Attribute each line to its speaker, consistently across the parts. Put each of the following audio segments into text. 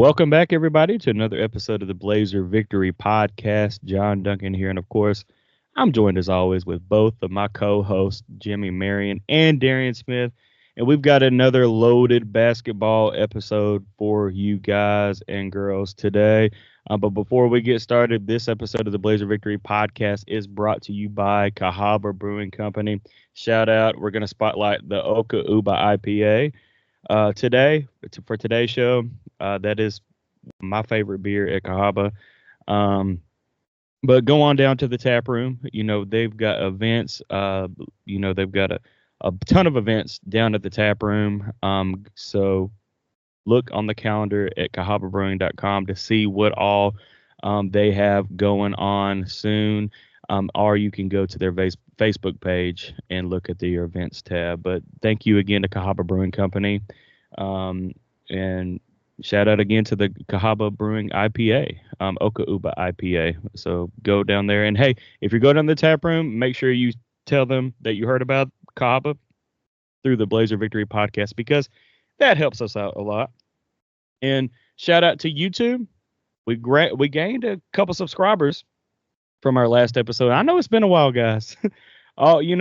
Speaker 1: Welcome back, everybody, to another episode of the Blazer Victory Podcast. John Duncan here, and of course, I'm joined as always with both of my co-hosts, Jimmy Marion and Darian Smith, and we've got another loaded basketball episode for you guys and girls today. But before we get started, this episode of the Blazer Victory Podcast is brought to you by Cahaba Brewing Company. Shout out! We're going to spotlight the Oka Uba IPA. Today, for today's show, that is my favorite beer at Cahaba. But go on down to the tap room. They've got events. They've got a ton of events down at the tap room. So look on the calendar at cahababrewing.com to see what all they have going on soon. Or you can go to their Facebook page and look at the events tab. But thank you again to Cahaba Brewing Company. And shout out again to the Cahaba Brewing IPA, Oka Uba IPA. So go down there. And, hey, if you go down the tap room, make sure you tell them that you heard about Cahaba through the Blazer Victory Podcast, because that helps us out a lot. And shout out to YouTube. We gained a couple subscribers from our last episode. I know it's been a while, guys. We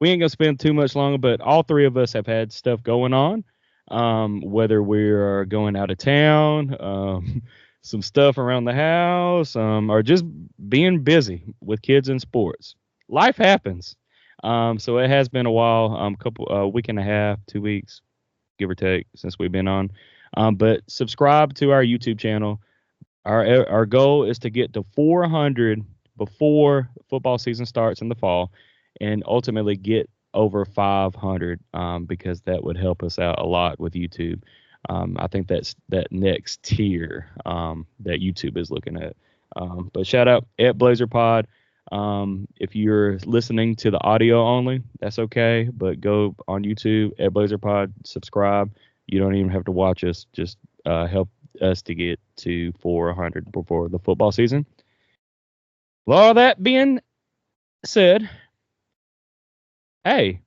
Speaker 1: ain't gonna spend too much longer, but all three of us have had stuff going on. Whether we're going out of town, some stuff around the house, or just being busy with kids and sports. Life happens. So it has been a while, a week and a half, 2 weeks, give or take, since we've been on. But subscribe to our YouTube channel. Our goal is to get to 400 before football season starts in the fall, and ultimately get over 500, because that would help us out a lot with YouTube. I think that's that next tier that YouTube is looking at. But shout out at Blazer Pod. If you're listening to the audio only, that's okay. But go on YouTube at Blazer Pod, subscribe. You don't even have to watch us. Just help us to get to 400 before the football season. With all that being said, hey,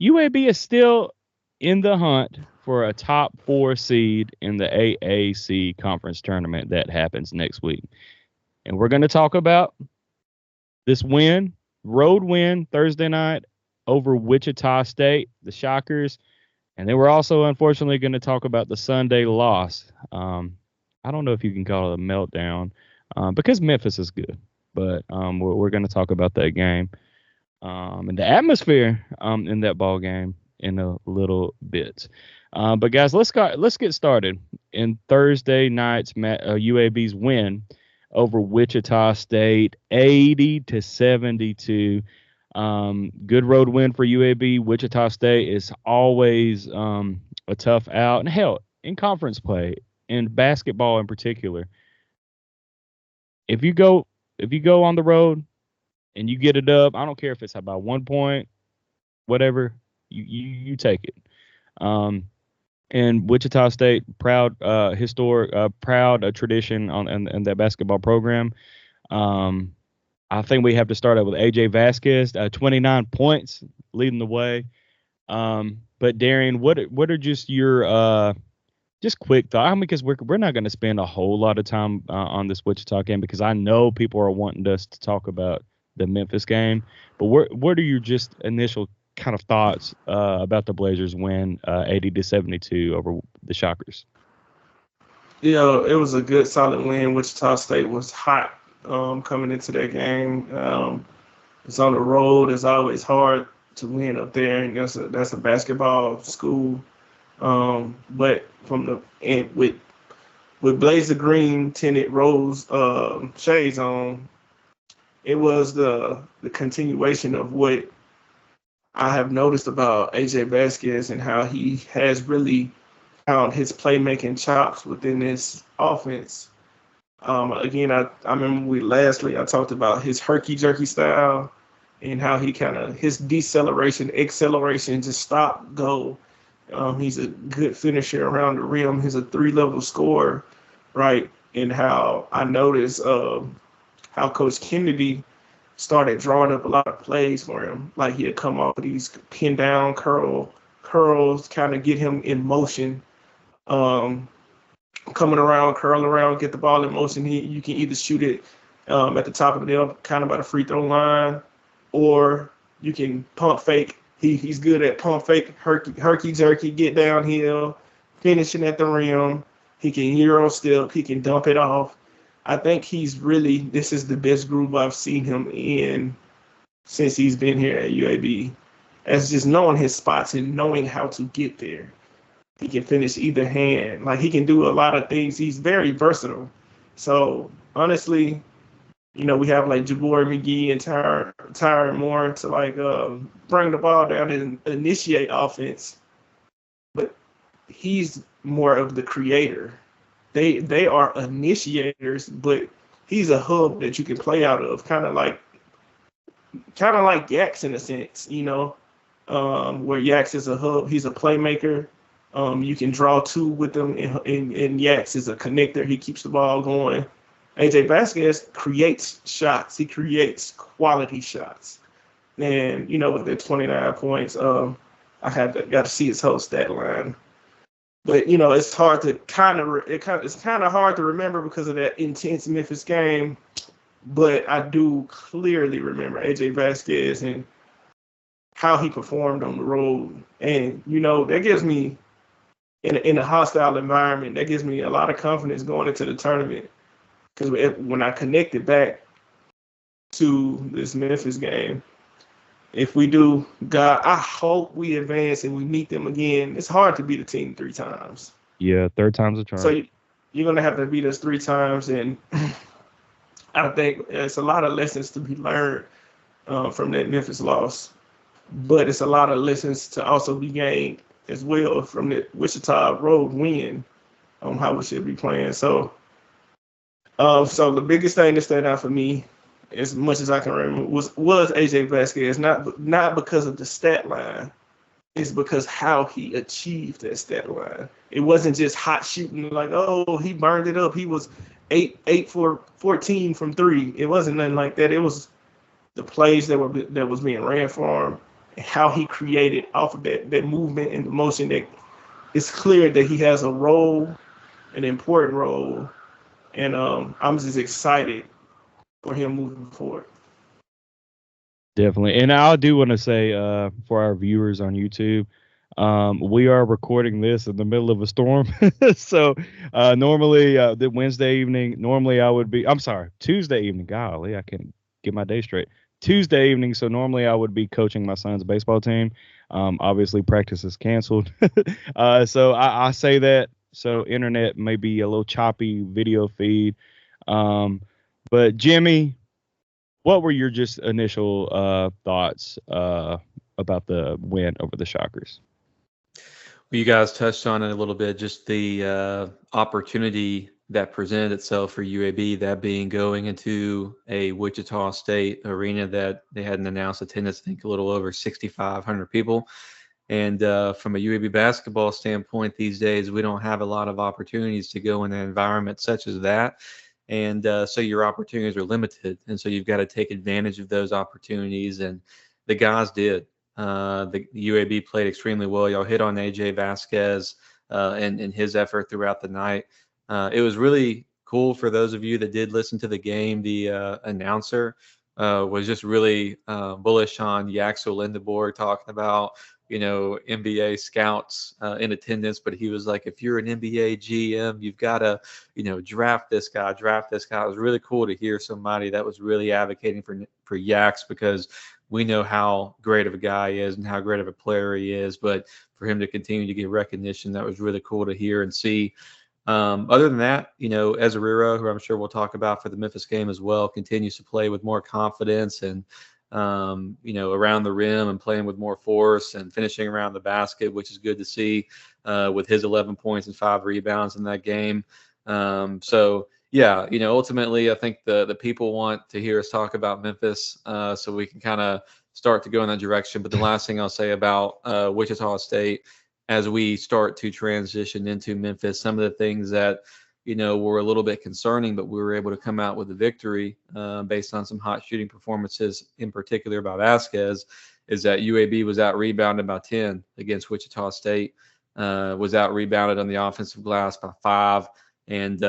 Speaker 1: UAB is still in the hunt for a top 4 seed in the AAC conference tournament that happens next week. And we're going to talk about this road win Thursday night over Wichita State, the Shockers. And then we're also, unfortunately, going to talk about the Sunday loss. I don't know if you can call it a meltdown, because Memphis is good. But we're going to talk about that game and the atmosphere in that ball game in a little bit. But, guys, let's get started in Thursday night's UAB's win over Wichita State, 80-72. Good road win for UAB. Wichita State is always a tough out, and hell, in conference play, in basketball in particular, if you go on the road and you get it up, I don't care if it's about 1 point, whatever, you take it. And Wichita State, proud tradition in that basketball program. I think we have to start out with AJ Vasquez, 29 points, leading the way. But Darian, what are just your just quick thought? I mean, because we're not going to spend a whole lot of time on this Wichita game, because I know people are wanting us to talk about the Memphis game. But what are your just initial kind of thoughts about the Blazers win 80-72 over the Shockers?
Speaker 2: Yeah, it was a good, solid win. Wichita State was hot coming into that game. It's on the road. It's always hard to win up there, and that's a basketball school. But from the end with Blazer Green tinted rose shades on, it was the continuation of what I have noticed about AJ Vasquez and how he has really found his playmaking chops within this offense. Again, I remember I talked about his herky-jerky style and how he his deceleration, acceleration, just stop, go. He's a good finisher around the rim. He's a 3-level scorer, right? And how I noticed how Coach Kennedy started drawing up a lot of plays for him. Like he'd come off of these pin down curls, kind of get him in motion. Um, Coming around, curl around, get the ball in motion. You can either shoot it at the top of the hill, kind of by the free throw line, or you can pump fake. He's good at pump fake, herky jerky, get downhill, finishing at the rim. He can Euro step. He can dump it off. I think this is the best group I've seen him in since he's been here at UAB. As just knowing his spots and knowing how to get there. He can finish either hand. Like, he can do a lot of things. He's very versatile. So honestly, we have like Jabari McGee and Tyron Moore to like bring the ball down and initiate offense. But he's more of the creator. They are initiators, but he's a hub that you can play out of, kind of like Yax in a sense, where Yax is a hub. He's a playmaker. You can draw two with him, and Yax is a connector. He keeps the ball going. AJ Vasquez creates shots. He creates quality shots. And, with the 29 points, I got to see his whole stat line. But, it's hard to it's kind of hard to remember because of that intense Memphis game. But I do clearly remember AJ Vasquez and how he performed on the road. And, that gives me, in a hostile environment, that gives me a lot of confidence going into the tournament. Because when I connected back to this Memphis game, if we do, God, I hope we advance and we meet them again. It's hard to beat a team 3 times.
Speaker 1: Yeah, third time's a charm.
Speaker 2: So you're going to have to beat us 3 times. And I think it's a lot of lessons to be learned from that Memphis loss. But it's a lot of lessons to also be gained as well from the Wichita road win on how we should be playing. So the biggest thing that stood out for me, as much as I can remember, was AJ Vasquez, not because of the stat line. It's because how he achieved that stat line. It wasn't just hot shooting like, oh, he burned it up. He was 8 for 14 from 3. It wasn't nothing like that. It was the plays that was being ran for him, and how he created off of that movement and the motion. That it's clear that he has a role, an important role, and I'm just excited for him moving forward.
Speaker 1: Definitely. And I do want to say for our viewers on YouTube, we are recording this in the middle of a storm. So normally the Wednesday evening, Tuesday evening. Golly, I can't get my day straight. Tuesday evening. So normally I would be coaching my son's baseball team. Obviously practice is canceled. So I say that. So internet may be a little choppy video feed. But Jimmy, what were your just initial thoughts about the win over the Shockers?
Speaker 3: Well, you guys touched on it a little bit, just the opportunity that presented itself for UAB, that being going into a Wichita State arena that they hadn't announced attendance, I think a little over 6,500 people. And from a UAB basketball standpoint these days, we don't have a lot of opportunities to go in an environment such as that. And so your opportunities are limited. And so you've got to take advantage of those opportunities. And the guys did. The UAB played extremely well. Y'all hit on AJ Vasquez and his effort throughout the night. It was really cool for those of you that did listen to the game. The announcer was just really bullish on Yaxel Lindeborg, talking about, NBA scouts in attendance. But he was like, if you're an NBA GM, you've got to, draft this guy. It was really cool to hear somebody that was really advocating for Yax, because we know how great of a guy he is and how great of a player he is. But for him to continue to get recognition, that was really cool to hear and see. Other than that, Ezeriro, who I'm sure we'll talk about for the Memphis game as well, continues to play with more confidence and, around the rim and playing with more force and finishing around the basket, which is good to see with his 11 points and 5 rebounds in that game. Ultimately, I think the people want to hear us talk about Memphis, so we can kind of start to go in that direction. But the last thing I'll say about Wichita State, as we start to transition into Memphis, some of the things that, were a little bit concerning, but we were able to come out with a victory based on some hot shooting performances, in particular by Vasquez, is that UAB was out rebounded by 10 against Wichita State. was out rebounded on the offensive glass by 5, and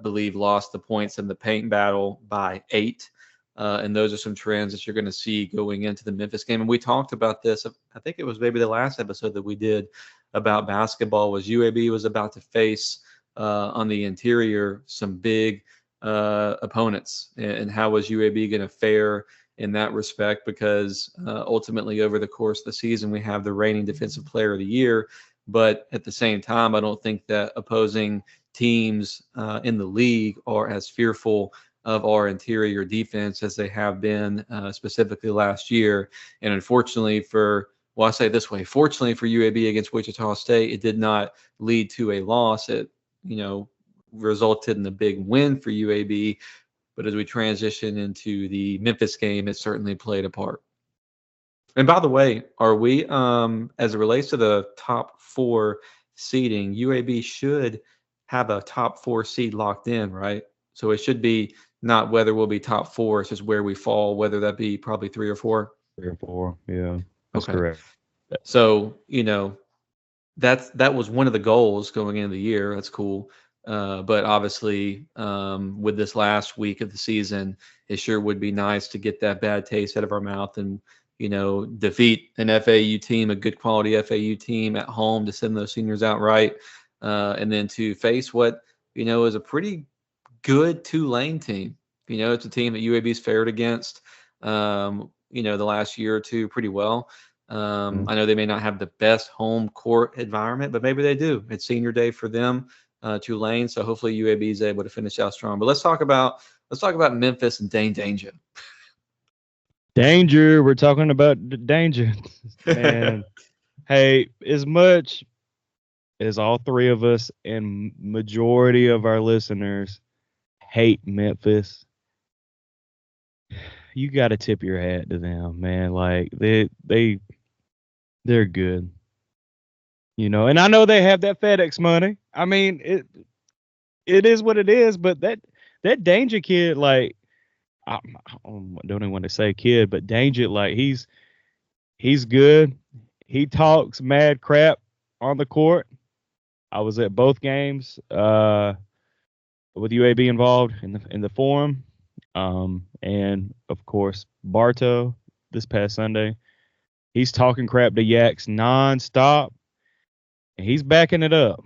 Speaker 3: believe lost the points in the paint battle by 8. And those are some trends that you're going to see going into the Memphis game. And we talked about this. I think it was maybe the last episode that we did about basketball. Was UAB was about to face on the interior some big opponents, and how was UAB going to fare in that respect? Because ultimately, over the course of the season, we have the reigning Defensive Player of the Year. But at the same time, I don't think that opposing teams in the league are as fearful of our interior defense as they have been specifically last year. And unfortunately I say it this way, fortunately for UAB against Wichita State, it did not lead to a loss. It, resulted in a big win for UAB. But as we transition into the Memphis game, it certainly played a part. And by the way, are we, as it relates to the top 4 seeding, UAB should have a top 4 seed locked in, right? So it should be not whether we'll be top 4, it's just where we fall, whether that be probably 3 or 4.
Speaker 1: 3 or 4, yeah, that's
Speaker 3: okay.
Speaker 1: correct.
Speaker 3: So, that was one of the goals going into the year. That's cool. But obviously, with this last week of the season, it sure would be nice to get that bad taste out of our mouth and, defeat an FAU team, a good quality FAU team at home, to send those seniors out right. And then to face what, is a pretty good Tulane team. It's a team that UAB's fared against, the last year or two pretty well. I know they may not have the best home court environment, but maybe they do. It's senior day for them, Tulane. So hopefully UAB is able to finish out strong. But let's talk about Memphis and Dane Danger.
Speaker 1: Danger. We're talking about danger. And hey, as much as all 3 of us and majority of our listeners hate Memphis, you got to tip your hat to them, man. Like they're good, and I know they have that FedEx money. I mean, it is what it is, but that Danger kid, like, I don't even want to say kid, but Danger, like, he's good. He talks mad crap on the court. I was at both games with UAB involved in the forum. And of course, Bartow this past Sunday, he's talking crap to Yaks nonstop, and he's backing it up.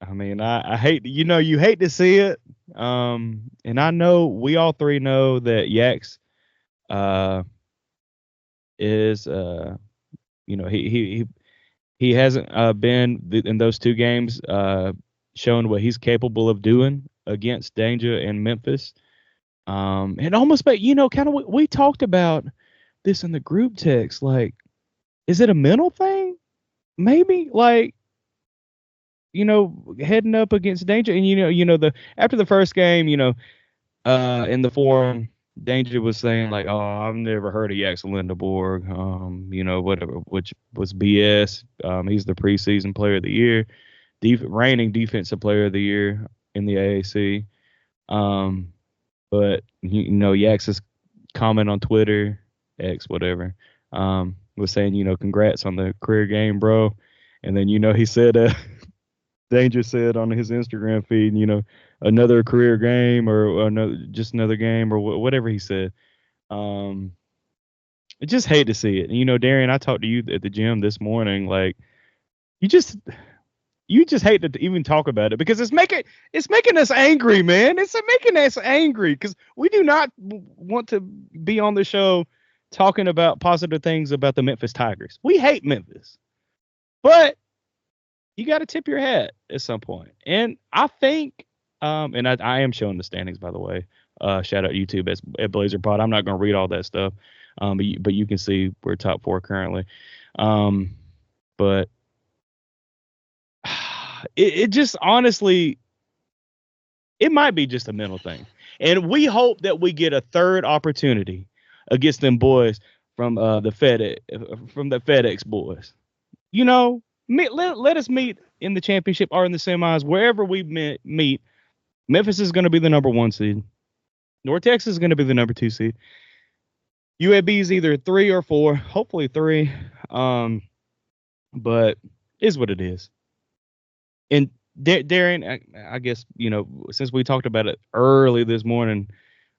Speaker 1: I mean, I hate, you hate to see it. And I know we all 3 know that Yaks is he hasn't been in those 2 games showing what he's capable of doing against Danger and Memphis. And almost, but kind of, we talked about this in the group text. Like, is it a mental thing? Maybe, like, heading up against Danger, and after the first game, in the forum, Danger was saying like, "Oh, I've never heard of Yaks Lindeborg," whatever, which was BS. He's the preseason player of the year, reigning defensive player of the year in the AAC. But Yaks' comment on Twitter, X, whatever, was saying, congrats on the career game, bro. And then he said, Danger said on his Instagram feed, another career game or another game or whatever he said. I just hate to see it. Darian, I talked to you at the gym this morning. Like, you just hate to even talk about it because it's making us angry, man. It's making us angry because we do not want to be on the show talking about positive things about the Memphis Tigers. We hate Memphis, but you got to tip your hat at some point. And I think, and I am showing the standings, by the way. Shout out YouTube at Blazer Pod. I'm not going to read all that stuff, but you can see we're top 4 currently. But it just honestly, it might be just a mental thing. And we hope that we get a third opportunity against them boys from the FedEx boys. Let us meet in the championship or in the semis, wherever we meet. Memphis is going to be the number 1 seed. North Texas is going to be the number 2 seed. UAB is either 3 or 4, hopefully 3. But Is what it is. And Darren, I guess, since we talked about it early this morning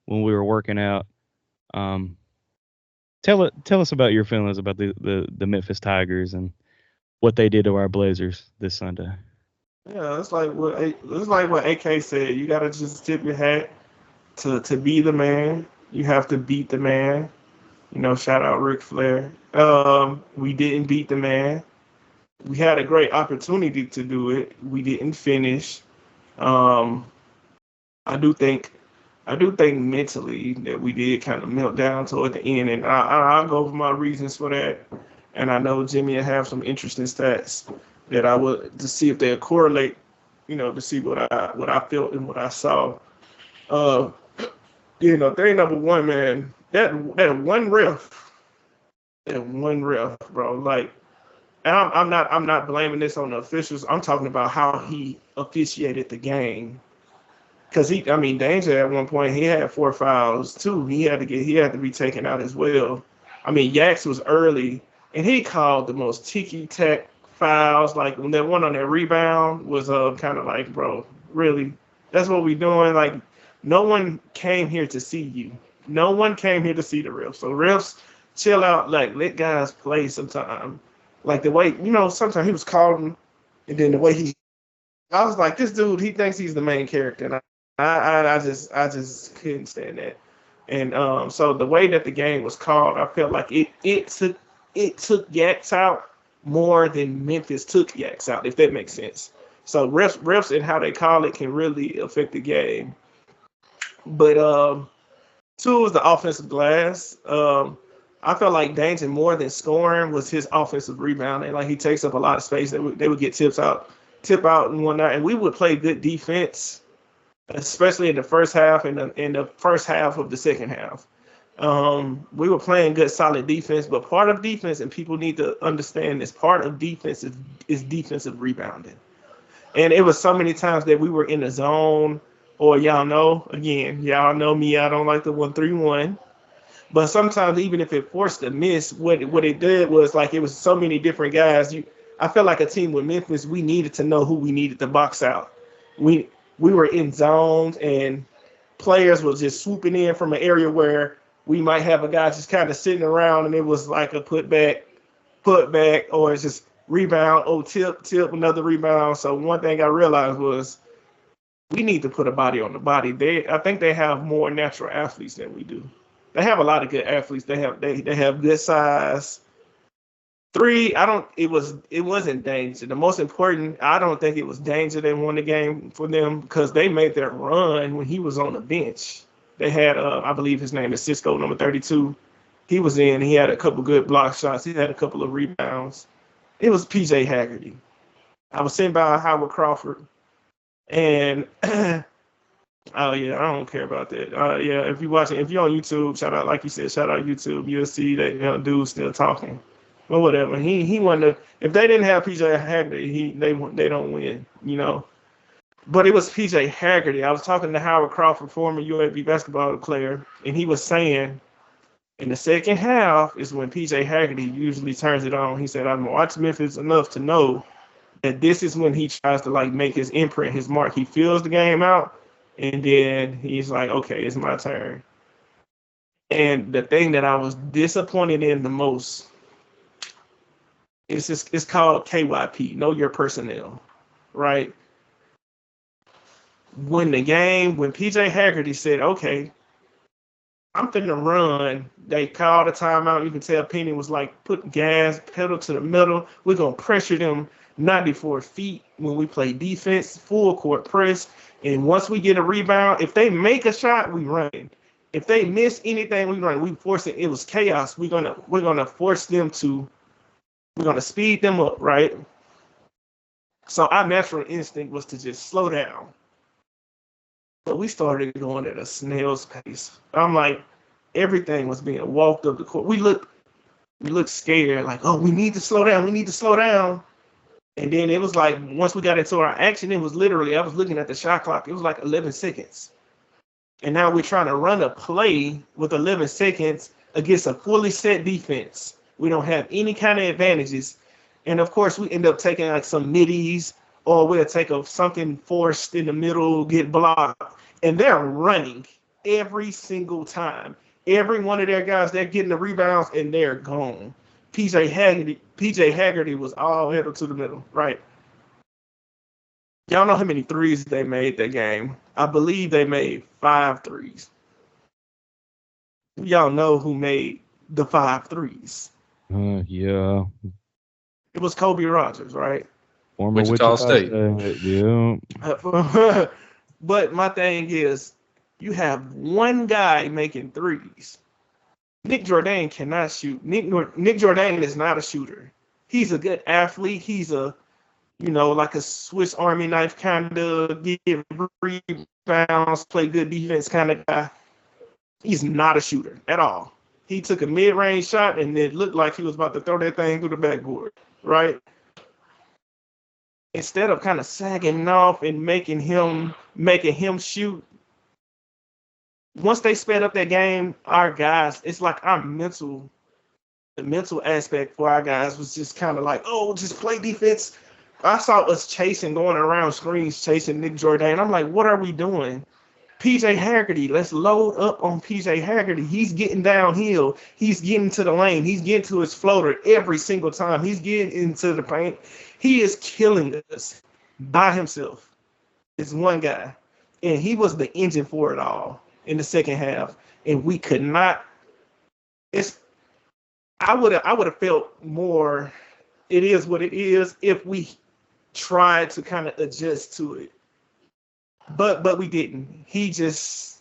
Speaker 1: when we were working out, um, tell us about your feelings about the Memphis Tigers and what they did to our Blazers this Sunday.
Speaker 2: Yeah, it's like what AK said. You gotta just tip your hat to be the man. You have to beat the man. Shout out Ric Flair. We didn't beat the man. We had a great opportunity to do it. We didn't finish. Um, I do think mentally that we did kind of melt down toward the end, and I'll go over my reasons for that. And I know Jimmy will have some interesting stats that I would to see if they correlate, to see what I felt and what I saw. Uh, thing number one, man, that one ref, bro. Like, and I'm not blaming this on the officials. I'm talking about how he officiated the game. Because Danger at one point he had 4 fouls too. He had to be taken out as well. Yax was early and he called the most ticky tack fouls. Like when that one on that rebound was kind of like, bro, really? That's what we doing? Like, no one came here to see you. No one came here to see the refs. So refs, chill out. Like, let guys play sometime. Like the way sometimes he was calling, and then the way I was like, this dude, he thinks he's the main character, and I just couldn't stand that. And so the way that the game was called, I felt like it took Yaks out more than Memphis took Yaks out, if that makes sense. So refs and how they call it can really affect the game. But two is the offensive glass. I felt like Danger more than scoring was his offensive rebounding. Like he takes up a lot of space. They would get tip out and whatnot, and we would play good defense, especially in the first half and in the first half of the second half. We were playing good, solid defense, but part of defense, and people need to understand this, part of defense is defensive rebounding. And it was so many times that we were in the zone, or y'all know me, I don't like the 1-3-1. But sometimes even if it forced a miss, what it did was like it was so many different guys. I felt like a team with Memphis, we needed to know who we needed to box out. We were in zones and players were just swooping in from an area where we might have a guy just kind of sitting around and it was like a put back, or it's just rebound, tip, another rebound. So one thing I realized was we need to put a body on the body. I think they have more natural athletes than we do. They have a lot of good athletes. They have good size. Three, it wasn't Danger. The most important, I don't think it was Danger that won the game for them because they made their run when he was on the bench. They had, I believe his name is Cisco, number 32. He was in. He had a couple good block shots. He had a couple of rebounds. It was PJ Haggerty. I was sitting by Howard Crawford, and oh yeah, I don't care about that. Yeah, if you're on YouTube, shout out, like you said, shout out YouTube. You'll see that dude's still talking. But whatever. He wanted to, if they didn't have PJ Haggerty, they don't win, But it was PJ Haggerty. I was talking to Howard Crawford, former UAB basketball player, and he was saying in the second half is when PJ Haggerty usually turns it on. He said, I've watched Memphis enough to know that this is when he tries to like make his imprint, his mark. He fills the game out. And then he's like, okay, it's my turn. And the thing that I was disappointed in the most it's called KYP, know your personnel, right? When PJ Haggerty said, okay, I'm finna run, they called a timeout. You can tell Penny was like, put gas pedal to the metal. We're going to pressure them 94 feet when we play defense, full court press. And once we get a rebound, if they make a shot, we run. If they miss anything, we run. We force it. It was chaos. We're gonna force them to. We're gonna speed them up, right? So our natural instinct was to just slow down. But we started going at a snail's pace. I'm like, everything was being walked up the court. We looked scared, like, oh, we need to slow down. We need to slow down. And then it was like, once we got into our action, it was literally, I was looking at the shot clock. It was like 11 seconds. And now we're trying to run a play with 11 seconds against a fully set defense. We don't have any kind of advantages. And of course, we end up taking like some middies, or we'll take something forced in the middle, get blocked, and they're running every single time. Every one of their guys, they're getting the rebounds and they're gone. PJ Haggerty was all headed to the middle, right? Y'all know how many threes they made that game. I believe they made 5 threes. Y'all know who made the 5 threes.
Speaker 1: Yeah.
Speaker 2: It was Kobe Rogers, right?
Speaker 1: Former
Speaker 3: Wichita State.
Speaker 1: Yeah.
Speaker 2: But my thing is, you have one guy making threes. Nick Jordan cannot shoot. Nick Jordan is not a shooter. He's a good athlete. He's like a Swiss Army knife kind of give rebounds, play good defense kind of guy. He's not a shooter at all. He took a mid-range shot and it looked like he was about to throw that thing through the backboard, right? Instead of kind of sagging off and making him shoot, once they sped up that game, our guys, it's like the mental aspect for our guys was just kind of like, oh, just play defense. I saw us going around screens, chasing Nick Jordan. I'm like, what are we doing? PJ Haggerty, let's load up on PJ Haggerty. He's getting downhill. He's getting to the lane. He's getting to his floater every single time. He's getting into the paint. He is killing us by himself. It's one guy. And he was the engine for it all in the second half. And we could not. I would have felt more, it is what it is, if we tried to kind of adjust to it. But we didn't. He just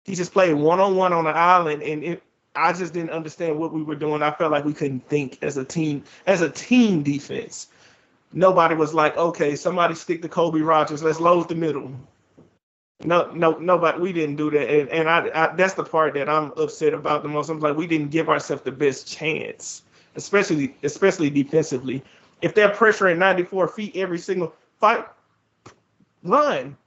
Speaker 2: played one-on-one on the island, and I just didn't understand what we were doing. I felt like we couldn't think as a team defense. Nobody was like, okay, somebody stick to Kobe Rogers. Let's load the middle. No, nobody. We didn't do that, and I that's the part that I'm upset about the most. I'm like, we didn't give ourselves the best chance, especially defensively. If they're pressuring 94 feet every single fight, run,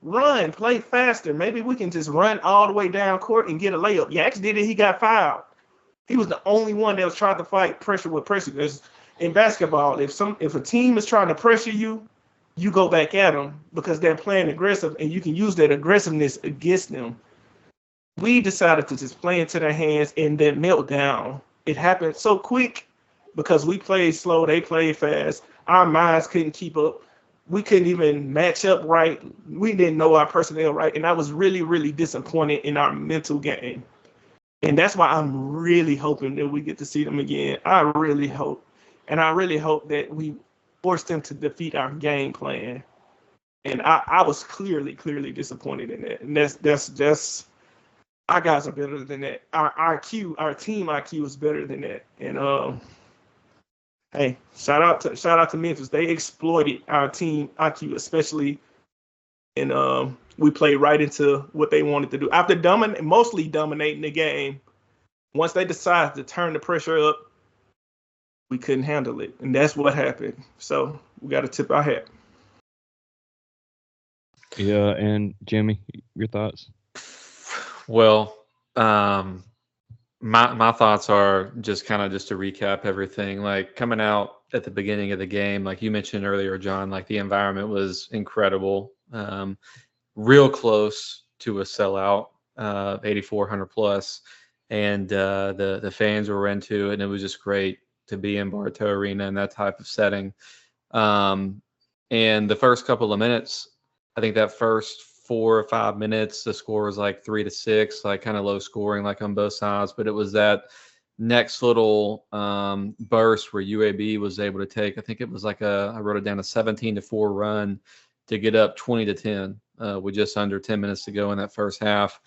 Speaker 2: play faster. Maybe we can just run all the way down court and get a layup. Yax did it. He got fouled. He was the only one that was trying to fight pressure with pressure. Because in basketball, if a team is trying to pressure you, you go back at them because they're playing aggressive, and you can use that aggressiveness against them. We decided to just play into their hands and then melt down. It happened so quick because we played slow, they played fast. Our minds couldn't keep up. We couldn't even match up right. We didn't know our personnel right, and I was really, really disappointed in our mental game. And that's why I'm really hoping that we get to see them again. I really hope. And I really hope that we force them to defeat our game plan. And I was clearly disappointed in that. And that's just, our guys are better than that. Our team IQ is better than that. And hey, shout out to Memphis. They exploited our team IQ, especially, and we played right into what they wanted to do. After mostly dominating the game, once they decided to turn the pressure up, we couldn't handle it, and that's what happened. So we got to tip our hat.
Speaker 1: Yeah, and Jimmy, your thoughts?
Speaker 3: Well, my thoughts are just to recap everything. Like, coming out at the beginning of the game, like you mentioned earlier, John, like the environment was incredible, real close to a sellout, 8,400 plus, and the fans were into it, and it was just great to be in Bartow Arena in that type of setting. And the first couple of minutes, I think that first 4 or 5 minutes, the score was like 3-6, like kind of low scoring, like on both sides. But it was that next little burst where UAB was able to take, I think it was like I wrote it down, a 17-4 run to get up 20-10 with just under 10 minutes to go in that first half.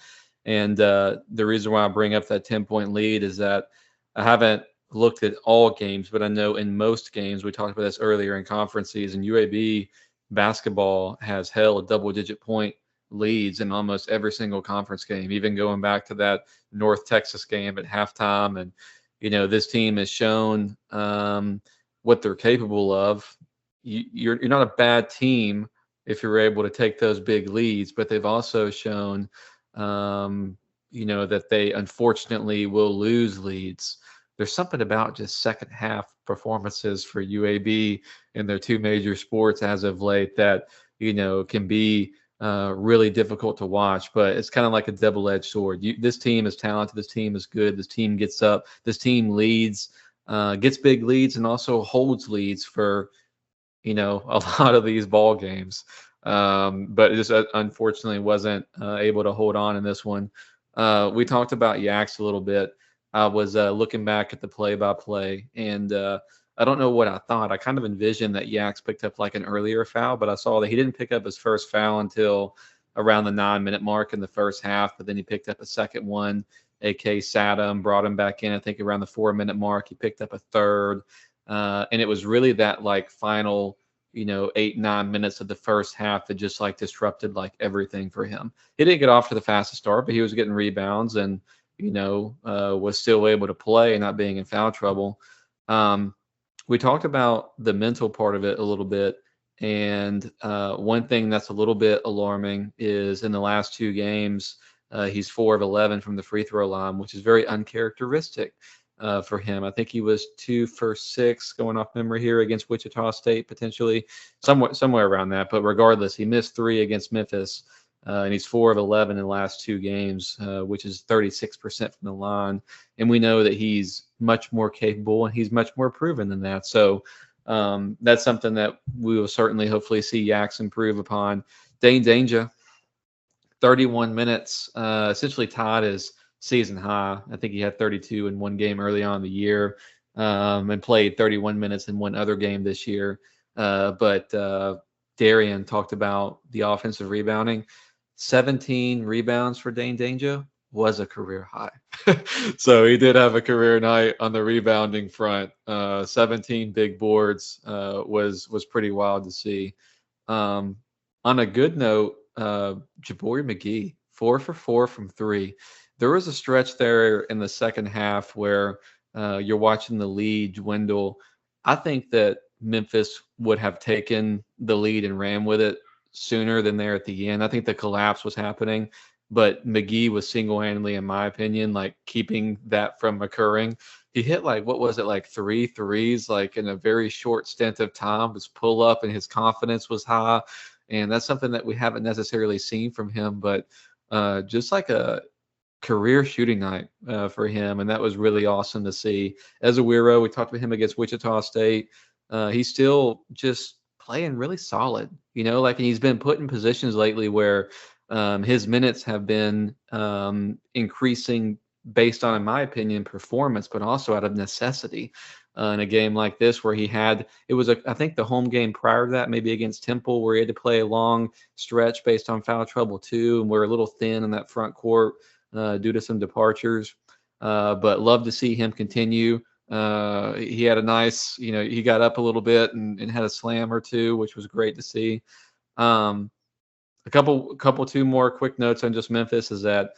Speaker 3: And the reason why I bring up that 10-point lead is that I haven't looked at all games, but I know in most games, we talked about this earlier in conference season, UAB basketball has held double-digit point leads in almost every single conference game, even going back to that North Texas game at halftime. And, this team has shown what they're capable of. You're not a bad team if you're able to take those big leads, but they've also shown, that they unfortunately will lose leads. there's something about just second half performances for UAB in their two major sports as of late that, can be really difficult to watch. But it's kind of like a double-edged sword. This team is talented. This team is good. This team gets up. This team leads, gets big leads, and also holds leads for, a lot of these ball games. But it just unfortunately wasn't able to hold on in this one. We talked about Yaks a little bit. I was looking back at the play-by-play, and I don't know what I thought. I kind of envisioned that Yaks picked up like an earlier foul, but I saw that he didn't pick up his first foul until around the 9-minute mark in the first half, but then he picked up a second one. AK sat him, brought him back in, I think around the 4-minute mark. He picked up a third, and it was really that like final 8-9 minutes of the first half that just like disrupted like everything for him. He didn't get off to the fastest start, but he was getting rebounds and was still able to play and not being in foul trouble. We talked about the mental part of it a little bit, and one thing that's a little bit alarming is in the last two games he's 4 of 11 from the free throw line, which is very uncharacteristic for him. I think he was 2 for 6 going off memory here against Wichita State, potentially somewhere around that. But regardless, he missed 3 against Memphis, and he's 4 of 11 in the last 2 games, which is 36% from the line. And we know that he's much more capable and he's much more proven than that. So that's something that we will certainly hopefully see Yaks improve upon. Dane Danger, 31 minutes, essentially tied his season high. I think he had 32 in one game early on in the year, and played 31 minutes in one other game this year. But Darian talked about the offensive rebounding. 17 rebounds for Dane Danger was a career high. So he did have a career night on the rebounding front. 17 big boards was pretty wild to see. On a good note, Jabari McGee, 4 for 4 from 3. There was a stretch there in the second half where you're watching the lead dwindle. I think that Memphis would have taken the lead and ran with it sooner than there at the end. I think the collapse was happening, but McGee was single-handedly, in my opinion, like keeping that from occurring. He hit like, what was it, like 3 threes, like in a very short stint of time. His pull up and his confidence was high. And that's something that we haven't necessarily seen from him, but just like a career shooting night for him. And that was really awesome to see. Ezewiro, we talked about him against Wichita State. He's still just playing really solid, and he's been put in positions lately where his minutes have been increasing based on, in my opinion, performance, but also out of necessity. In a game like this where I think the home game prior to that, maybe against Temple, where he had to play a long stretch based on foul trouble too, and we're a little thin in that front court due to some departures. But love to see him continue. He had a nice, he got up a little bit and had a slam or two, which was great to see. Two more quick notes on just Memphis is that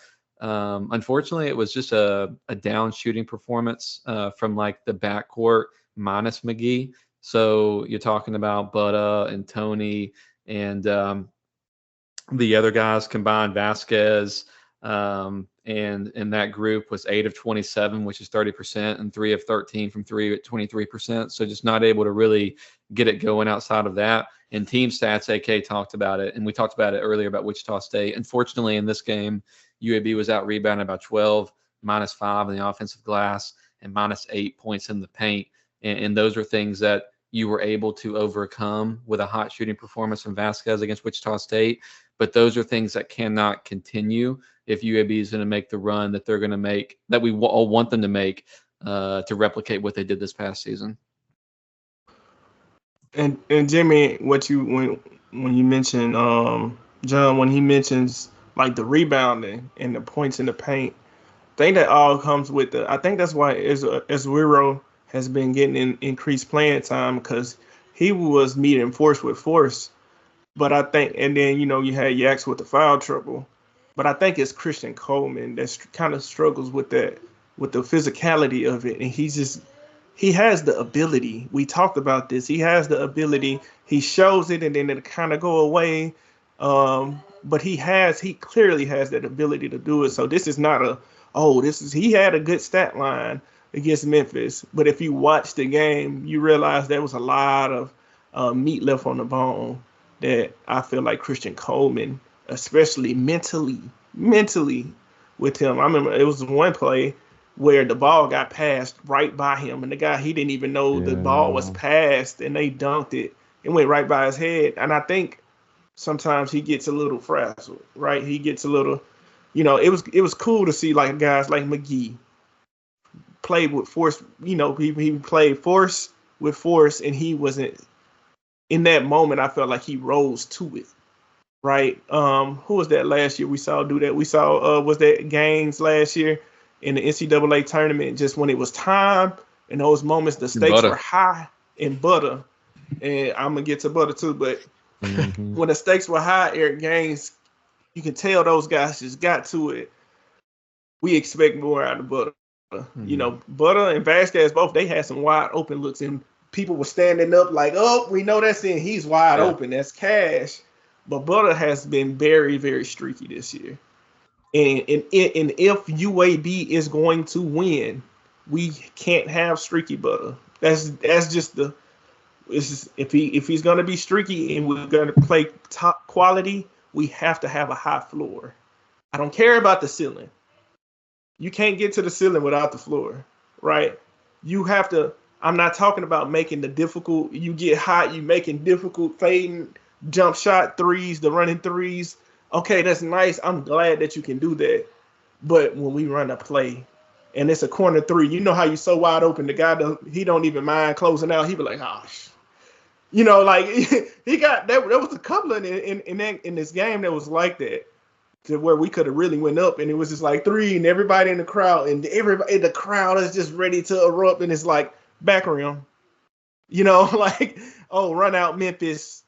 Speaker 3: unfortunately it was just a down shooting performance from like the backcourt minus McGee. So you're talking about Butta and Tony and the other guys combined, Vasquez, and that group was 8 of 27, which is 30%, and 3 of 13 from 3 at 23%. So just not able to really get it going outside of that. And team stats, AK talked about it, and we talked about it earlier about Wichita State. Unfortunately, in this game, UAB was out rebounded by 12, -5 in the offensive glass, and -8 points in the paint. And those are things that you were able to overcome with a hot shooting performance from Vasquez against Wichita State. But those are things that cannot continue if UAB is going to make the run that they're going to make, that we all want them to make, to replicate what they did this past season.
Speaker 2: And Jimmy, when you mention John, when he mentions like the rebounding and the points in the paint, I think that all comes with I think that's why Ezewiro has been getting increased playing time, because he was meeting force with force. But I think, and then you had Yaks with the foul trouble. But I think it's Christian Coleman that kind of struggles with that, with the physicality of it, and he has the ability. We talked about this. He has the ability. He shows it, and then it kind of go away. But he clearly has that ability to do it. So this is not he had a good stat line, against Memphis. But if you watch the game, you realize there was a lot of meat left on the bone that I feel like Christian Coleman, especially mentally with him. I remember it was one play where the ball got passed right by him, and the guy, he didn't even know the ball was passed, and they dunked it. It went right by his head. And I think sometimes he gets a little frazzled, right? He gets a little, it was cool to see like guys like McGee play with force. He played force with force, and he wasn't in that moment. I felt like he rose to it, right? Who was that last year we saw do that? We saw was that Gaines last year in the NCAA tournament, just when it was time, in those moments the stakes were high in Butter. And I'm gonna get to Butter too, but when the stakes were high, Eric Gaines, you can tell those guys just got to it. We expect more out of Butter. Butter and Vasquez, both, they had some wide open looks, and people were standing up like, oh, we know that's in. He's wide open. That's Cash. But Butter has been very, very streaky this year. And if UAB is going to win, we can't have streaky Butter. That's just the. It's just, if he's going to be streaky and we're going to play top quality, we have to have a high floor. I don't care about the ceiling. You can't get to the ceiling without the floor, right? You have to. I'm not talking about making the difficult. You get hot, you making difficult fading jump shot threes, the running threes. Okay, that's nice. I'm glad that you can do that. But when we run a play and it's a corner three, you know how you so wide open, the guy he don't even mind closing out. He be like, gosh. Like he got that. There was a couple in this game that was like that, to where we could have really went up, and it was just like three, and everybody in the crowd, and everybody in the crowd is just ready to erupt, and it's like back rim, like, oh, run out Memphis.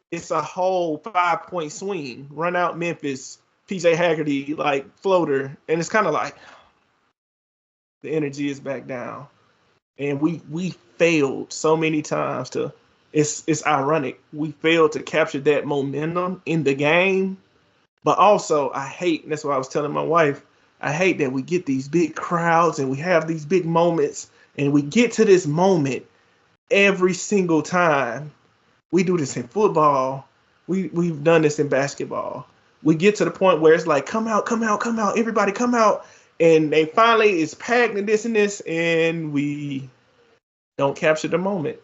Speaker 2: It's a whole 5-point swing. Run out Memphis, PJ Haggerty, like floater, and it's kind of like the energy is back down, and we failed so many times to. It's ironic. We failed to capture that momentum in the game, but also I hate, and that's what I was telling my wife, I hate that we get these big crowds and we have these big moments, and we get to this moment every single time. We do this in football. We've done this in basketball. We get to the point where it's like, come out, everybody come out, and they finally, it's packed and this, and we don't capture the moment.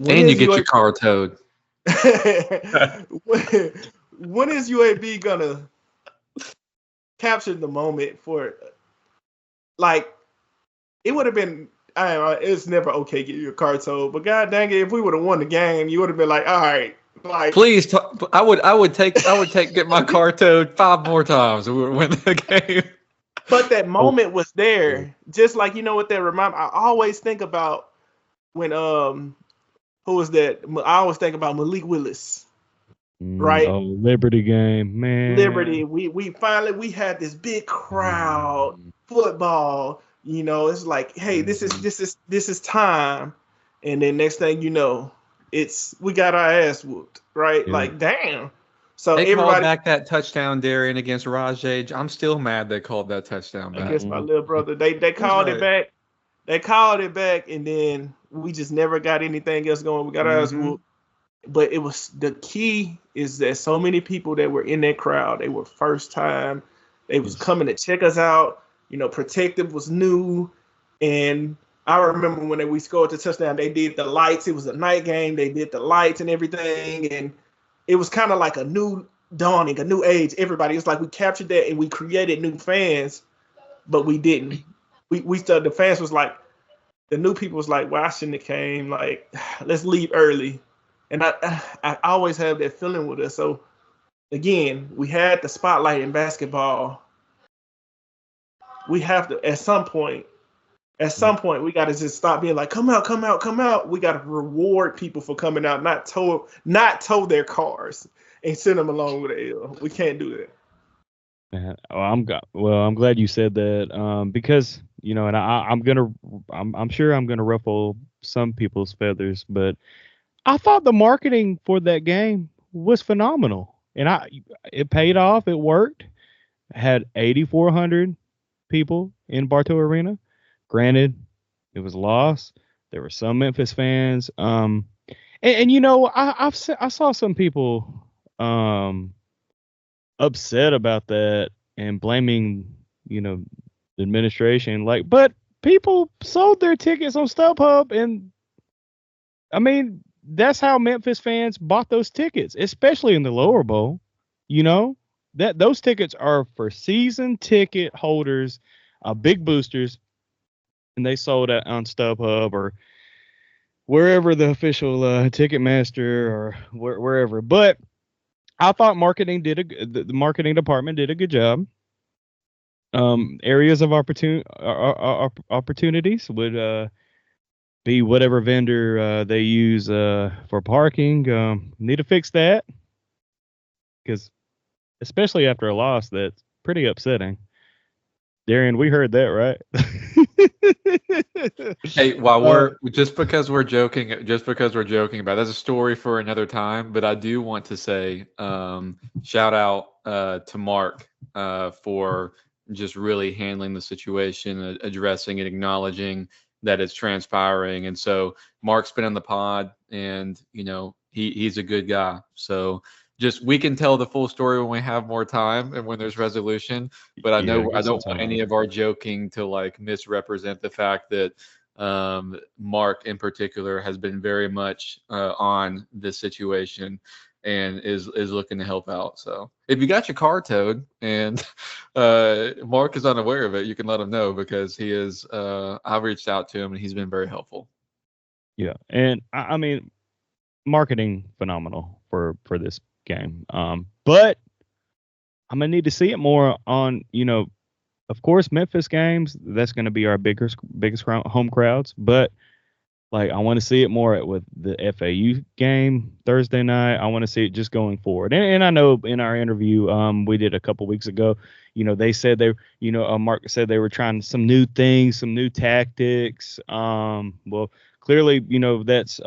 Speaker 3: And you get your car towed.
Speaker 2: When is UAB gonna capture the moment for, like, it would have been, I don't know, it's never okay get your car towed, but god dang it, if we would have won the game, you would have been like, all right, like,
Speaker 3: please, I would take get my car towed 5 more times and we would win the game.
Speaker 2: But that moment was there, just like, what that remind. I always think about when who was that? I always think about Malik Willis, right?
Speaker 1: Oh, Liberty game, man.
Speaker 2: Liberty. We finally had this big crowd, football. It's like, hey, this is time, and then next thing you know, we got our ass whooped, right? Yeah. Like, damn. So
Speaker 3: they
Speaker 2: everybody
Speaker 3: called back that touchdown, Darian, against Rajay. I'm still mad they called that touchdown back.
Speaker 2: Against my little brother. They called it back. They called it back, and then we just never got anything else going. We got our ass whooped. But it was, the key is that so many people that were in that crowd, they were first time. They was coming to check us out. Protective was new. And I remember when we scored the touchdown, they did the lights. It was a night game. They did the lights and everything. And it was kind of like a new dawning, a new age. Everybody, it's like we captured that and we created new fans, but we didn't. We started, the fans was like, the new people was like, well, I shouldn't have came. Like, let's leave early. And I always have that feeling with us. So again, we had the spotlight in basketball. We have to, at some point, we got to just stop being like, come out. We got to reward people for coming out, not tow their cars and send them along with the L. We can't do that.
Speaker 1: Man, I'm glad you said that, because and I'm sure I'm gonna ruffle some people's feathers, but I thought the marketing for that game was phenomenal, and it paid off. It worked. Had 8,400 people in Bartow Arena. Granted, it was a loss. There were some Memphis fans. And I saw some people upset about that and blaming, the administration. Like, but people sold their tickets on StubHub, and I mean, that's how Memphis fans bought those tickets, especially in the lower bowl. You know, that those tickets are for season ticket holders, big boosters, and they sold it on StubHub or wherever the official Ticketmaster or wherever. But I thought the marketing department did a good job. Areas of opportunities would be whatever vendor they use for parking. Need to fix that because, especially after a loss, that's pretty upsetting. Darian, we heard that, right?
Speaker 3: Hey, while we're just because we're joking about that's a story for another time. But I do want to say, shout out to Mark for just really handling the situation, addressing and acknowledging that it's transpiring. And so Mark's been on the pod, and he's a good guy. So just we can tell the full story when we have more time and when there's resolution. But I know I don't want any of our joking to like misrepresent the fact that Mark in particular has been very much on this situation and is looking to help out. So if you got your car towed and Mark is unaware of it, you can let him know, because he is I've reached out to him and he's been very helpful.
Speaker 1: Yeah, and I mean, marketing phenomenal for this game. But I'm gonna need to see it more on, of course, Memphis games. That's gonna be our biggest home crowds. But like, I want to see it more with the FAU game Thursday night. I want to see it just going forward. And I know in our interview we did a couple weeks ago, they said Mark said they were trying some new things, some new tactics. Well, clearly, that's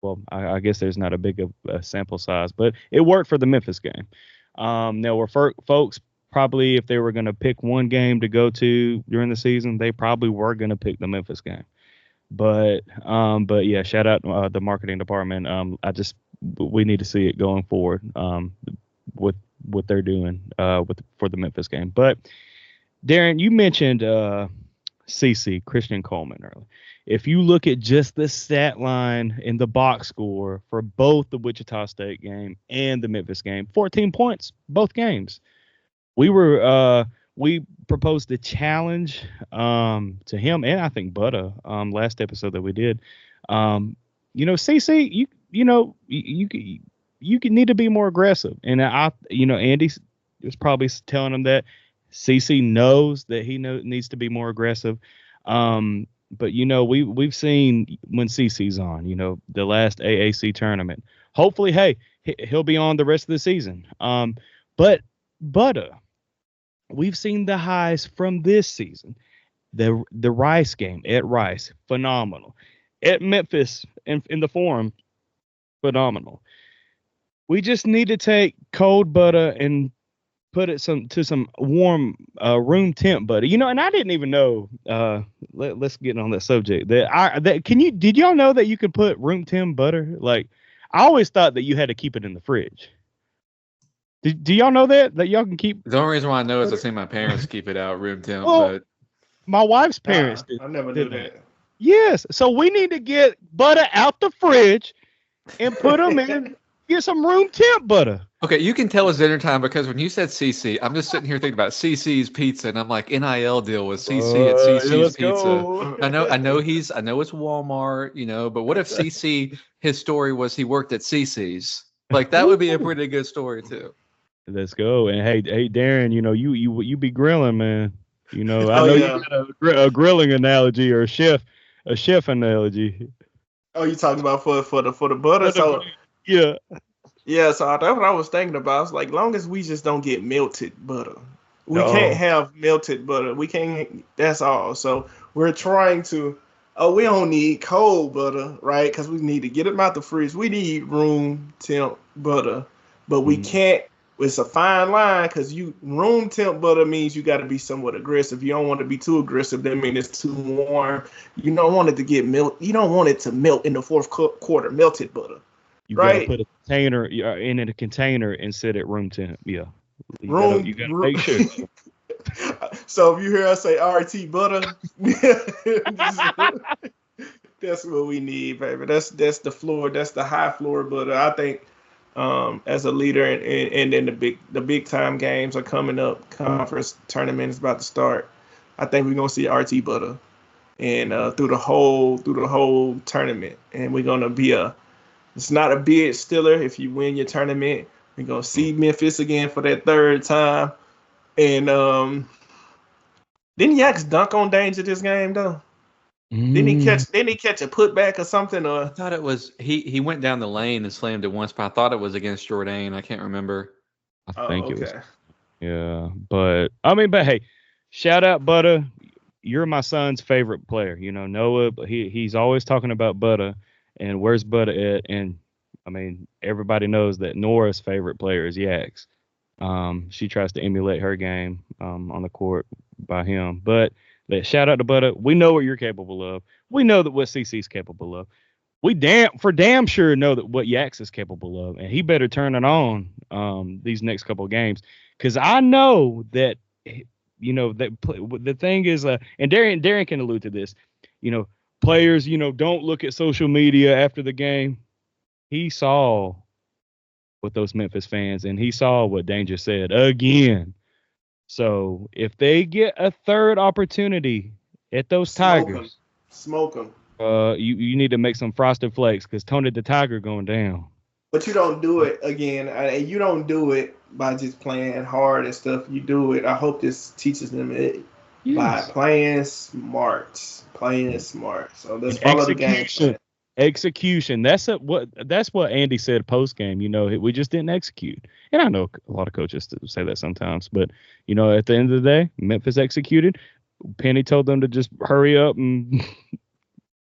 Speaker 1: well, I guess there's not a big of a sample size, but it worked for the Memphis game. Now, were folks probably, if they were going to pick one game to go to during the season, they probably were going to pick the Memphis game. But yeah, shout out the marketing department. We need to see it going forward with what they're doing for the Memphis game. But Darren, you mentioned CC Christian Coleman earlier. If you look at just the stat line in the box score for both the Wichita State game and the Memphis game, 14 points both games. We proposed a challenge to him, and I think Butta last episode that we did. CC, you need to be more aggressive, and Andy was probably telling him that CC knows that he needs to be more aggressive. But we've seen when CC's on, the last AAC tournament. Hopefully, hey, he'll be on the rest of the season. But Butta, we've seen the highs from this season. The Rice game at Rice, phenomenal. At Memphis in the Forum, phenomenal. We just need to take cold Butta and put it to some warm room temp Butta. And I didn't even know. Let's get on that subject. Did y'all know that you could put room temp butter? Like, I always thought that you had to keep it in the fridge. Do y'all know that y'all can keep?
Speaker 3: The only reason why I know is I've seen my parents keep it out room temp.
Speaker 1: Well,
Speaker 3: but
Speaker 1: my wife's parents did.
Speaker 2: I never did that.
Speaker 1: Yes, so we need to get Butta out the fridge and put them in. Get some room temp Butta.
Speaker 3: Okay, you can tell it's dinner time, because when you said CC, I'm just sitting here thinking about CC's Pizza, and I'm like, NIL deal with CC at CC's Pizza.
Speaker 2: Go.
Speaker 3: I know it's Walmart, but what if CC, his story was he worked at CC's? Like, that would be a pretty good story too.
Speaker 1: Let's go. And hey, Darren, you be grilling, man. I know you got a grilling analogy or a chef analogy.
Speaker 2: Oh, you talking about for the butter? So
Speaker 1: yeah.
Speaker 2: Yeah, so that's what I was thinking about. It's like, long as we just don't get melted butter. We can't have melted butter. We can't, that's all. So we're trying to, we don't need cold butter, right? Because we need to get it out the fridge. We need room temp butter. But we can't it's a fine line because room temp butter means you got to be somewhat aggressive. You don't want to be too aggressive. That means it's too warm. You don't want it to get melt. You don't want it to melt in the fourth quarter. Melted butter.
Speaker 1: You
Speaker 2: right?
Speaker 1: gotta put a container in a container and set it room temp. Yeah. You gotta make sure.
Speaker 2: So if you hear us say RT butter, that's what we need, baby. That's the floor. That's the high floor butter. I think as a leader, and then the big time games are coming up. Conference tournament is about to start. I think we're gonna see RT butter, and through the whole tournament, and we're gonna be it's not a bid stiller if you win your tournament. We're gonna see Memphis again for that third time. And didn't Yax dunk on Danger this game though? Didn't he catch a putback or something? Or
Speaker 3: I thought it was he went down the lane and slammed it once, but I thought it was against Jourdain. I can't remember.
Speaker 1: I think it was. Yeah, but hey, shout out Butter. You're my son's favorite player. You know, Noah, he's always talking about Butter and where's Butter at. And I mean, everybody knows that Nora's favorite player is Yax. She tries to emulate her game on the court by him. But shout out to Butter. We know what you're capable of. We know that what CC's capable of. We damn sure know that what Yax is capable of, and he better turn it on these next couple of games, because I know that that the thing is, and Darian can allude to this. Players, don't look at social media after the game. He saw with those Memphis fans, and he saw what Danger said again. So if they get a third opportunity at those Tigers,
Speaker 2: smoke them.
Speaker 1: You need to make some frosted flakes, because Tony the Tiger going down.
Speaker 2: But you don't do it again, and you don't do it by just playing hard and stuff. You do it. I hope this teaches them it by playing smart. So let's follow the game plan.
Speaker 1: Execution. That's what Andy said post game. We just didn't execute. And I know a lot of coaches say that sometimes, but at the end of the day, Memphis executed. Penny told them to just hurry up and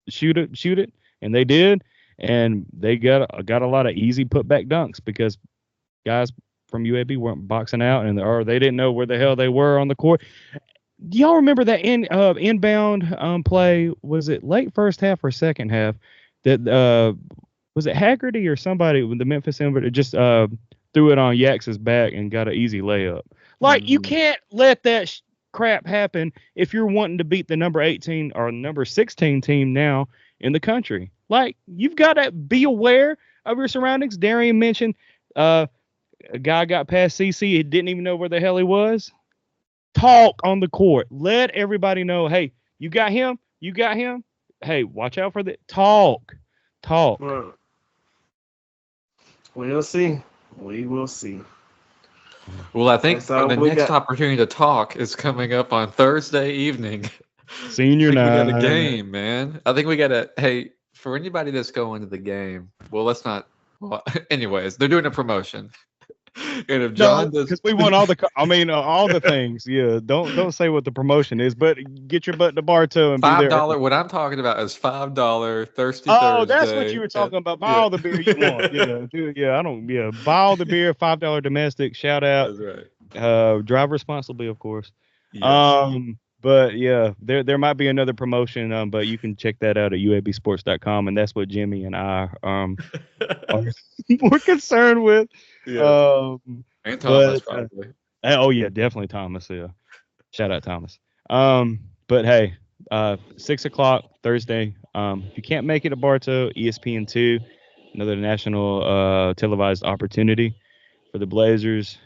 Speaker 1: shoot it, and they did. And they got a lot of easy putback dunks because guys from UAB weren't boxing out, or they didn't know where the hell they were on the court. Do y'all remember that inbound play? Was it late first half or second half? That was it Haggerty or somebody with the Memphis Inverter just threw it on Yax's back and got an easy layup. Like, you can't let that crap happen if you're wanting to beat the number 18 or number 16 team now in the country. Like, you've got to be aware of your surroundings. Darian mentioned a guy got past CC. He didn't even know where the hell he was. Talk on the court. Let everybody know, hey, you got him? You got him? Hey, watch out for the talk.
Speaker 2: We'll see. We will see.
Speaker 3: Well, I think the next opportunity to talk is coming up on Thursday evening.
Speaker 1: Senior night.
Speaker 3: We got a game, man. I think we got to. Hey, for anybody that's going to the game, well, let's not. Well, anyways, they're doing a promotion. And if John does,
Speaker 1: because we want all the things. Yeah, don't say what the promotion is, but get your butt to Bartow and
Speaker 3: $5.
Speaker 1: Be there.
Speaker 3: What I'm talking about is $5 Thirsty
Speaker 1: Thursday.
Speaker 3: Oh,
Speaker 1: that's what you were talking about. Buy all the beer you want. Yeah, dude. Yeah, buy all the beer. $5 domestic. Shout out.
Speaker 3: That's right.
Speaker 1: Drive responsibly, of course.
Speaker 3: Yes.
Speaker 1: But yeah, there might be another promotion. But you can check that out at uabsports.com, and that's what Jimmy and I are more concerned with.
Speaker 3: Yeah. And Thomas, probably.
Speaker 1: Oh yeah, definitely Thomas. Yeah, shout out Thomas. But hey, 6:00 Thursday. If you can't make it to Bartow, ESPN2, another national televised opportunity for the Blazers.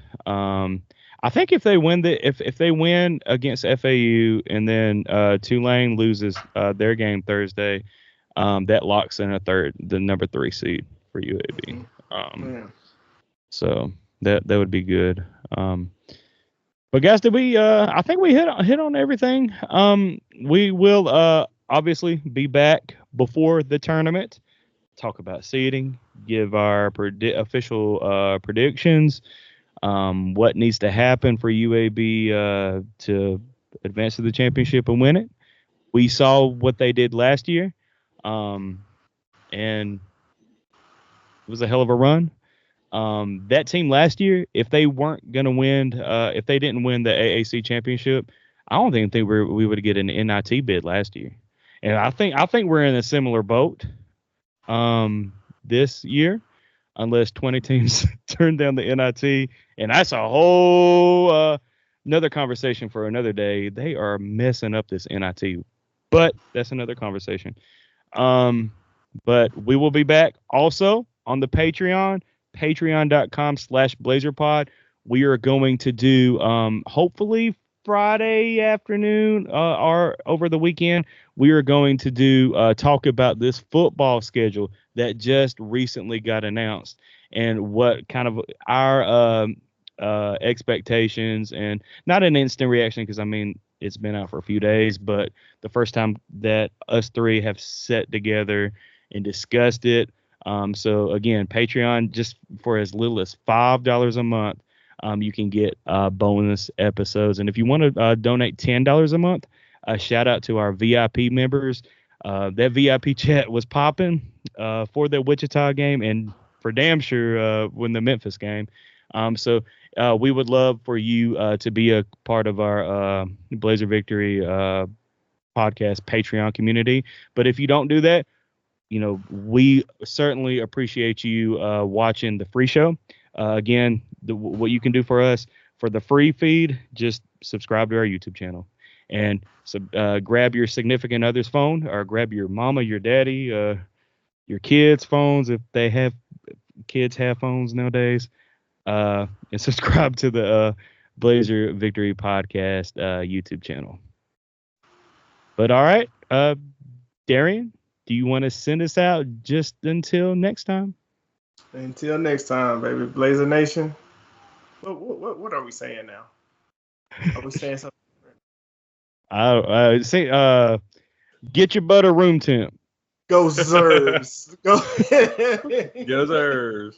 Speaker 1: I think if they win if they win against FAU and then Tulane loses their game Thursday, that locks in the number 3 seed for UAB. So that would be good. But guys, did we? I think we hit on everything. We will obviously be back before the tournament, talk about seeding, give our official predictions. What needs to happen for UAB to advance to the championship and win it. We saw what they did last year, and it was a hell of a run. That team last year, if they weren't going to win, if they didn't win the AAC championship, I don't think we would get an NIT bid last year. And I think we're in a similar boat this year, unless 20 teams turn down the NIT, and that's a whole another conversation for another day. They are messing up this NIT, but that's another conversation. But we will be back also on the Patreon, patreon.com/blazerpod. We are going to do hopefully Friday afternoon or over the weekend. We are going to do talk about this football schedule that just recently got announced and what kind of our expectations, and not an instant reaction because I mean it's been out for a few days, but the first time that us three have sat together and discussed it. So again, Patreon, just for as little as $5 a month, you can get bonus episodes. And if you want to donate $10 a month, shout out to our VIP members. That VIP chat was popping for the Wichita game and for damn sure when the Memphis game. So we would love for you to be a part of our Blazer Victory podcast Patreon community. But if you don't do that, we certainly appreciate you watching the free show. Again, what you can do for us for the free feed, just subscribe to our YouTube channel. And so grab your significant other's phone, or grab your mama, your daddy, your kids' phones if they have kids have phones nowadays, and subscribe to the Blazer Victory Podcast YouTube channel. But all right, Darian, do you want to send us out just until next time?
Speaker 2: Until next time, baby. Blazer Nation. What are we saying now? Are we saying something?
Speaker 1: I say, get your butt a room temp.
Speaker 2: Go Zers. Go.
Speaker 3: Go Zers.